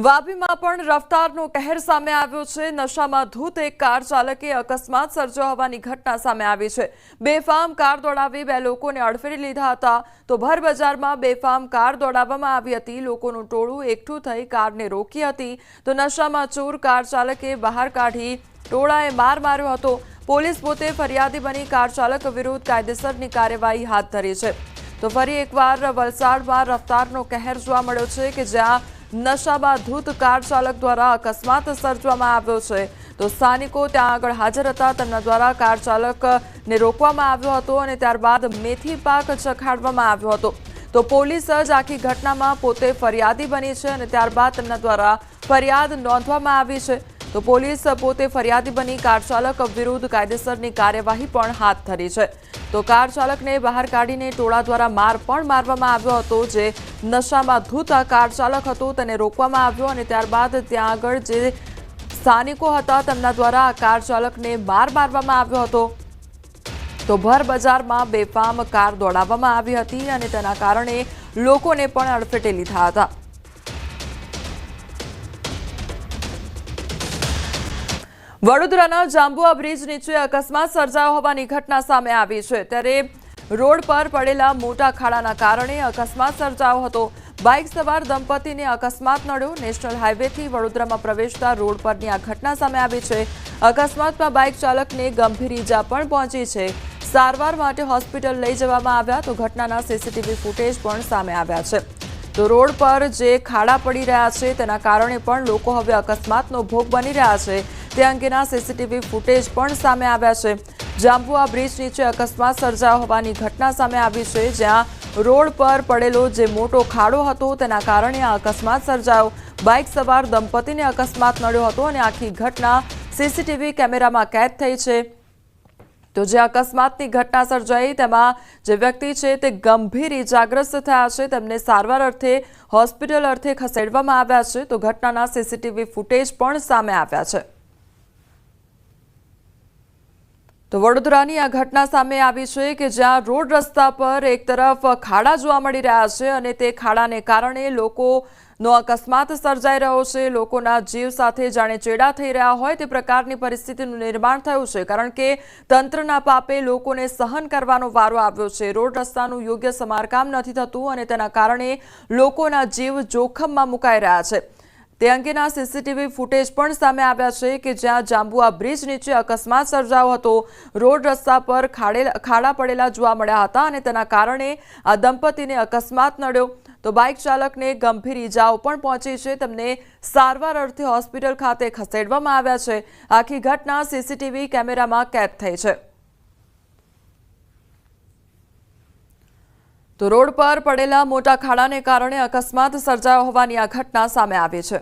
વાપીમાં પણ રફતારનો કહેર સામે આવ્યો છે। નશામાં ધૂત એક કાર ચાલકે અકસ્માત સર્જ્યો હોવાની ઘટના સામે આવી છે। બેફામ કાર દોડાવી બે લોકોને અડફેટે લીધા હતા તો ભર બજારમાં બેફામ કાર દોડાવવામાં આવી હતી। લોકોનું ટોળું એકઠું થઈ કારને રોકી હતી તો નશામાં ચૂર કાર ચાલકે બહાર કાઢી ટોળાએ માર માર્યો હતો। પોલીસ પોતે ફરિયાદી બની કાર ચાલક વિરુદ્ધ કાયદેસરની કાર્યવાહી હાથ ધરી છે। તો ફરી એકવાર વલસાડમાં રફતારનો કહેર જોવા મળ્યો છે કે જ્યાં નશામાં ધૂત કાર ચાલક દ્વારા અકસ્માત સર્જવામાં આવ્યો છે। તો સ્થાનિકો ત્યાં આગળ હાજર હતા, તેમના દ્વારા કાર ચાલકને રોકવામાં આવ્યો હતો અને ત્યારબાદ મેથી પાક ચખાડવામાં આવ્યો હતો। તો પોલીસ જ આખી ઘટનામાં પોતે ફરિયાદી બની છે અને ત્યારબાદ તેમના દ્વારા ફરિયાદ નોંધવામાં આવી છે। તો પોલીસ પોતે ફરિયાદી બની કાર ચાલક વિરુદ્ધ કાયદેસરની કાર્યવાહી પણ હાથ ધરી છે। તો કાર ચાલકને બહાર કાઢીને ટોળા દ્વારા માર પણ મારવામાં આવ્યો હતો। જે નશામાં ધૂત કાર ચાલક હતો તેને રોકવામાં આવ્યો અને ત્યારબાદ ત્યાં આગળ જે સ્થાનિકો હતા તેમના દ્વારા કાર ચાલકને માર મારવામાં આવ્યો હતો। તો ભર બજારમાં બેફામ કાર દોડાવવામાં આવી હતી અને તેના કારણે લોકોને પણ અડફેટે લીધા હતા। વડોદરાના જાંબુઆ બ્રિજ નીચે અકસ્માત સર્જાયો હોવાની ઘટના સામે આવી છે। ત્યારે રોડ પર પડેલા મોટા ખાડાના કારણે અકસ્માત સર્જાયો હતો। બાઇક સવાર દંપતીને અકસ્માત નડ્યો। નેશનલ હાઈવેથી વડોદરામાં પ્રવેશતા રોડ પરની આ ઘટના સામે આવી છે। અકસ્માતમાં બાઇક ચાલકને ગંભીર ઈજા પણ પહોંચી છે। સારવાર માટે હોસ્પિટલ લઈ જવામાં આવ્યા તો ઘટનાના સીસીટીવી ફૂટેજ પણ સામે આવ્યા છે। તો રોડ પર જે ખાડા પડી રહ્યા છે તેના કારણે પણ લોકો હવે અકસ્માતનો ભોગ બની રહ્યા છે। તે અંગેના સીસીટીવી ફૂટેજ પણ સામે આવ્યા છે। જાંબુઆ બ્રિજ નીચે અકસ્માત સર્જાયો હોવાની ઘટના સામે આવી છે, જ્યાં રોડ પર પડેલો જે મોટો ખાડો હતો તેના કારણે આ અકસ્માત સર્જાયો। બાઇક સવાર દંપતીને અકસ્માત નડ્યો હતો અને આખી ઘટના સીસીટીવી કેમેરામાં કેદ થઈ છે। તો જે અકસ્માતની ઘટના સર્જાઈ તેમાં જે વ્યક્તિ છે તે ગંભીર ઇજાગ્રસ્ત થયા છે। તેમને સારવાર અર્થે હોસ્પિટલ અર્થે ખસેડવામાં આવ્યા છે। તો ઘટનાના સીસીટીવી ફૂટેજ પણ સામે આવ્યા છે। તો વડોદરાની આ ઘટના સામે આવી છે કે જ્યાં રોડ રસ્તા પર એક તરફ ખાડા જોવા મળી રહ્યા છે અને તે ખાડાને કારણે લોકોનો અકસ્માત સર્જાઈ રહ્યો છે। લોકોના જીવ સાથે જાણે ચેડા થઈ રહ્યા હોય તે પ્રકારની પરિસ્થિતિનું નિર્માણ થયું છે, કારણ કે તંત્રના પાપે લોકોને સહન કરવાનો વારો આવ્યો છે। રોડ રસ્તાનું યોગ્ય સમારકામ નથી થતું અને તેના કારણે લોકોના જીવ જોખમમાં મુકાઈ રહ્યા છે। તે અંગેના સીસીટીવી ફૂટેજ પણ સામે આવ્યા છે કે જ્યાં જાંબુઆ બ્રિજ નીચે અકસ્માત સર્જાયો હતો। રોડ રસ્તા પર ખાડા પડેલા જોવા મળ્યા હતા અને તેના કારણે આ દંપતીને અકસ્માત નડ્યો તો બાઇક ચાલકને ગંભીર ઈજાઓ પણ પહોંચી છે। તેમને સારવાર અર્થે હોસ્પિટલ ખાતે ખસેડવામાં આવ્યા છે। આખી ઘટના સીસીટીવી કેમેરામાં કેદ થઈ છે। તો રોડ પર પડેલા મોટા ખાડાને કારણે અકસ્માત સર્જાયો હોવાની આ ઘટના સામે આવી છે।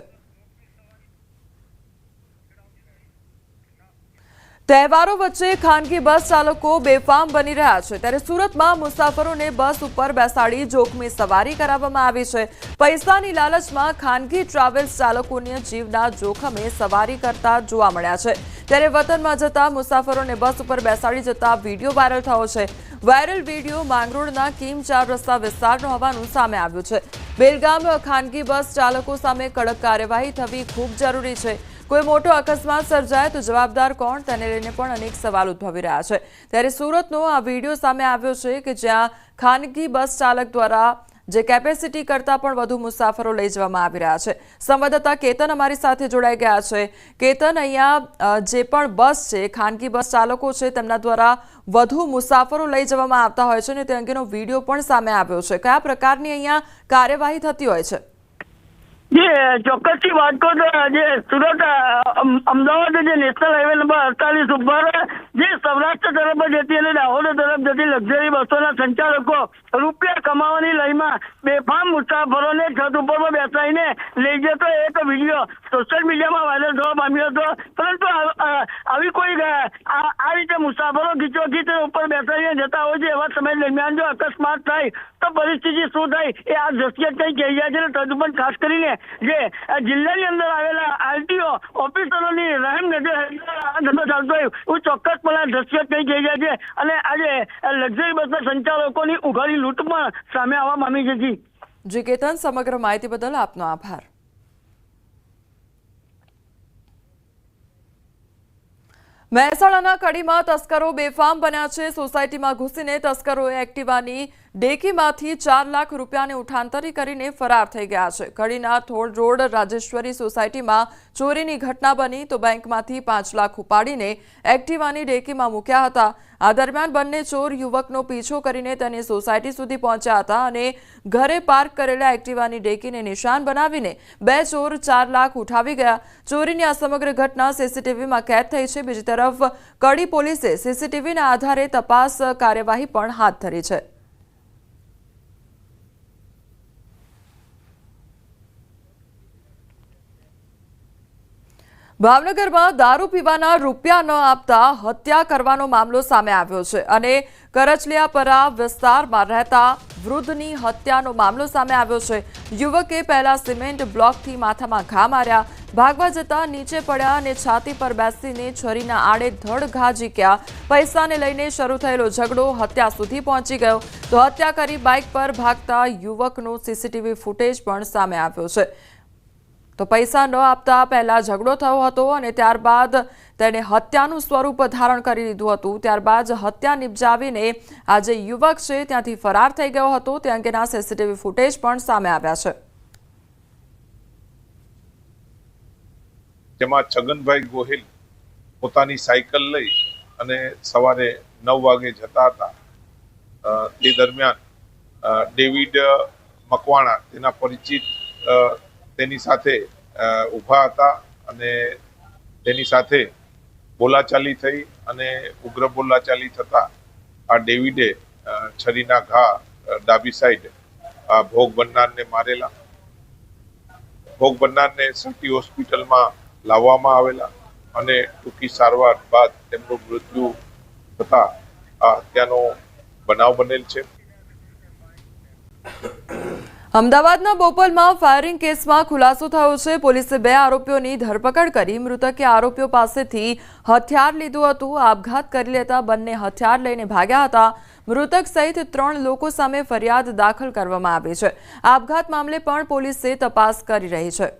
તહેવારો વચ્ચે ખાનગી બસ ચાલકો બેફામ બની રહ્યા છે। ત્યારે સુરતમાં મુસાફરોને બસ ઉપર બેસાડી જોખમી સવારી કરાવવામાં આવી છે। પૈસાની લાલચમાં ખાનગી ટ્રાવેલ્સ ચાલકોને જીવના જોખમે સવારી કરતા જોવા મળ્યા છે। ત્યારે વતનમાં જતા મુસાફરોને બસ ઉપર બેસાડી જતા વિડીયો વાયરલ થયો છે। વાયરલ વિડીયો માંગરોળના કિમ 4 રસ્તા વિસ્તારનો હોવાનું સામે આવ્યું છે। બેલગામ ખાનગી બસ ચાલકો સામે કડક કાર્યવાહી થવી ખૂબ જરૂરી છે। કોઈ મોટો અકસ્માત સર્જાય તો જવાબદાર કોણ, તેને લઈને પણ અનેક સવાલ ઉદ્ભવી રહ્યા છે। ત્યારે સુરતનો આ વિડીયો સામે આવ્યો છે કે જ્યાં ખાનગી બસ ચાલક દ્વારા જે કેપેસિટી કરતાં પણ વધુ મુસાફરો લઈ જવામાં આવી રહ્યા છે। સંવાદદાતા કેતન અમારી સાથે જોડાઈ ગયા છે। કેતન, અહીંયા જે પણ બસ છે, ખાનગી બસ ચાલકો છે, તેમના દ્વારા વધુ મુસાફરો લઈ જવામાં આવતા હોય છે અને તે અંગેનો વિડીયો પણ સામે આવ્યો છે। કયા પ્રકારની અહીંયા કાર્યવાહી થતી હોય છે? ચોક્કસથી વાત કરો તો જે સુરત અમદાવાદ જે નેશનલ હાઈવે નંબર 48 ઉપર જે સૌરાષ્ટ્ર તરફ જતી અને દાહોદ તરફ જતી લક્ઝરી બસોના સંચાલકો રૂપિયા કમાવાની લયમાં બેફામ મુસાફરોને છત ઉપર બેસાડીને લઈ જતો એક વિડીયો સોશિયલ મીડિયામાં વાયરલ થવા પામ્યો હતો। પરંતુ આવી કોઈ આ રીતે મુસાફરો ખીચોખીચ ઉપર બેસાડીને જતા હોય છે એવા સમય દરમિયાન જો અકસ્માત થાય તો પરિસ્થિતિ શું થાય એ આ દ્રશ્ય કઈ કહી જાય છે। તદુપરાંત ખાસ કરીને જે જિલ્લાની અંદર આવેલા આરટીઓ ઓફિસરોની રહેમ નજર ચાલતો હોય એવું ચોક્કસપણે દ્રશ્ય કઈ કહી જાય છે અને આજે લક્ઝરી બસના સંચાલકોની ઉઘાડી લૂંટ પણ સામે આવવા પામી છે। જી કેતન, સમગ્ર માહિતી બદલ આપનો આભાર। મહેસાણાના કડીમાં તસ્કરો બેફામ બન્યા છે। સોસાયટીમાં ઘૂસીને તસ્કરોએ એક્ટિવાની ડેકીમાંથી 4 લાખ રૂપિયાને ઉઠાંતરી કરીને ફરાર થઈ ગયા છે। કડીના થોડ રોડ રાજેશ્વરી સોસાયટીમાં ચોરીની ઘટના બની તો બેંકમાંથી 5 લાખ ઉપાડીને એક્ટિવાની ડેકીમાં મૂક્યા હતા। આ દરમિયાન બંને ચોર યુવકનો પીછો કરીને તેની સોસાયટી સુધી પહોંચ્યા હતા અને ઘરે પાર્ક કરેલા એક્ટિવાની ડેકીને નિશાન બનાવીને બે ચોર 4 લાખ ઉઠાવી ગયા। ચોરીની આ સમગ્ર ઘટના સીસીટીવીમાં કેદ થઈ છે। બીજી તરફ કડી પોલીસે સીસીટીવીના આધારે તપાસ કાર્યવાહી પણ હાથ ધરી છે। ભાવનગરમાં દારૂ પીવાના રૂપિયા ન આપતા હત્યા કરવાનો મામલો સામે આવ્યો છે અને કરચલિયાપરા વિસ્તારમાં રહેતા વૃદ્ધની હત્યાનો મામલો સામે આવ્યો છે। યુવકે પહેલા સિમેન્ટ બ્લોકથી માથામાં ઘા માર્યા, ભાગવા જતા નીચે પડ્યા અને છાતી પર બેસીને છરીના આડે ધડ ઘા ઝીક્યા। પૈસાને લઈને શરૂ થયેલો ઝઘડો હત્યા સુધી પહોંચી ગયો તો હત્યા કરી બાઇક પર ભાગતા યુવકનો સીસીટીવી ફૂટેજ પણ સામે આવ્યો છે। તો પૈસા ન આપતા પહેલા ઝઘડો થયો હતો અને ત્યારબાદ તેણે હત્યાનું સ્વરૂપ ધારણ કરી લીધું હતું। ત્યારબાદ હત્યા નિપજાવીને આ જે યુવક છે ત્યાંથી ફરાર થઈ ગયો હતો। તે અંગેના સીસીટીવી ફૂટેજ પણ સામે આવ્યા છે। જેમાં છગનભાઈ ગોહિલ પોતાની સાયકલ લઈ અને સવારે 9 વાગે જતા હતા। તે દરમિયાન ડેવિડ મકવાણા તેના પરિચિત તેની સાથે ઊભા હતા અને તેની સાથે બોલાચાલી થઈ અને ઉગ્ર બોલાચાલી થતા આ ડેવિડે છરીના ઘા ડાબી સાઈડ ભોગ બનનારને મારેલા। ભોગ બનનારને સિટી હોસ્પિટલમાં લાવવામાં આવેલા અને ટૂંકી સારવાર બાદ તેમનું મૃત્યુ થતા આ હત્યાનો બનાવ બનેલ છે। અમદાવાદના બોપલમાં ફાયરિંગ કેસમાં ખુલાસો થયો છે। પોલીસે 2 આરોપીઓની ધરપકડ કરી મૃતકે આરોપીઓ પાસેથી હથિયાર લીધું હતું। આપઘાત કરી લેતા બંને હથિયાર લઈને ભાગ્યા હતા। મૃતક સહિત 3 લોકો સામે ફરિયાદ દાખલ કરવામાં આવી છે। આપઘાત મામલે પણ પોલીસે તપાસ કરી રહી છે।